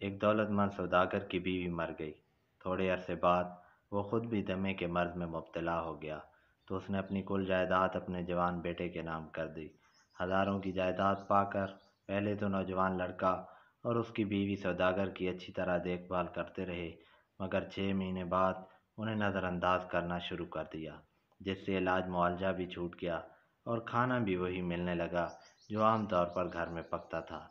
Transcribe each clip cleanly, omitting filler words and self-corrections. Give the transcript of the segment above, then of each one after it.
ایک دولت مند سوداگر کی بیوی مر گئی۔ تھوڑے عرصے بعد وہ خود بھی دمے کے مرض میں مبتلا ہو گیا تو اس نے اپنی کل جائیداد اپنے جوان بیٹے کے نام کر دی۔ ہزاروں کی جائیداد پا کر پہلے تو نوجوان لڑکا اور اس کی بیوی سوداگر کی اچھی طرح دیکھ بھال کرتے رہے، مگر 6 مہینے بعد انہیں نظر انداز کرنا شروع کر دیا، جس سے علاج معالجہ بھی چھوٹ گیا اور کھانا بھی وہی ملنے لگا جو عام طور پر گھر میں پکتا تھا۔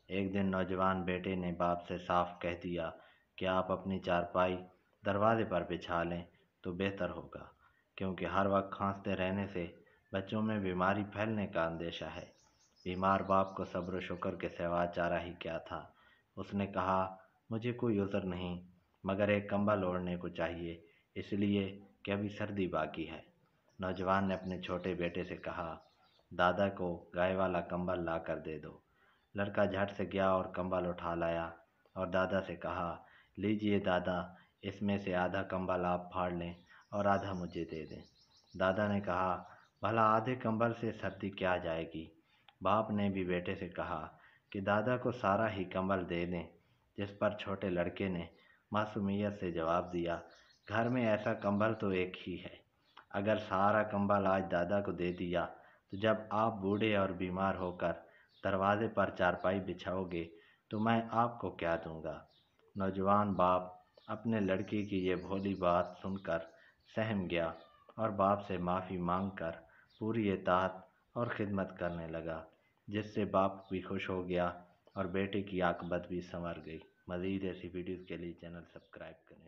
ایک دن نوجوان بیٹے نے باپ سے صاف کہہ دیا کہ آپ اپنی چارپائی دروازے پر بچھا لیں تو بہتر ہوگا، کیونکہ ہر وقت کھانستے رہنے سے بچوں میں بیماری پھیلنے کا اندیشہ ہے۔ بیمار باپ کو صبر و شکر کے سوا چارہ ہی کیا تھا۔ اس نے کہا، مجھے کوئی عذر نہیں، مگر ایک کمبل اوڑھنے کو چاہیے، اس لیے کہ ابھی سردی باقی ہے۔ نوجوان نے اپنے چھوٹے بیٹے سے کہا، دادا کو گائے والا کمبل لا کر دے دو۔ لڑکا جھٹ سے گیا اور کمبل اٹھا لایا اور دادا سے کہا، لیجئے دادا، اس میں سے آدھا کمبل آپ پھاڑ لیں اور آدھا مجھے دے دیں۔ دادا نے کہا، بھلا آدھے کمبل سے سردی کیا جائے گی؟ باپ نے بھی بیٹے سے کہا کہ دادا کو سارا ہی کمبل دے دیں، جس پر چھوٹے لڑکے نے معصومیت سے جواب دیا، گھر میں ایسا کمبل تو ایک ہی ہے، اگر سارا کمبل آج دادا کو دے دیا تو جب آپ بوڑھے اور بیمار ہو کر دروازے پر چارپائی بچھاؤ گے تو میں آپ کو کیا دوں گا؟ نوجوان باپ اپنے لڑکے کی یہ بھولی بات سن کر سہم گیا اور باپ سے معافی مانگ کر پوری اطاعت اور خدمت کرنے لگا، جس سے باپ بھی خوش ہو گیا اور بیٹے کی عاقبت بھی سنور گئی۔ مزید ایسی ویڈیوز کے لیے چینل سبسکرائب کریں۔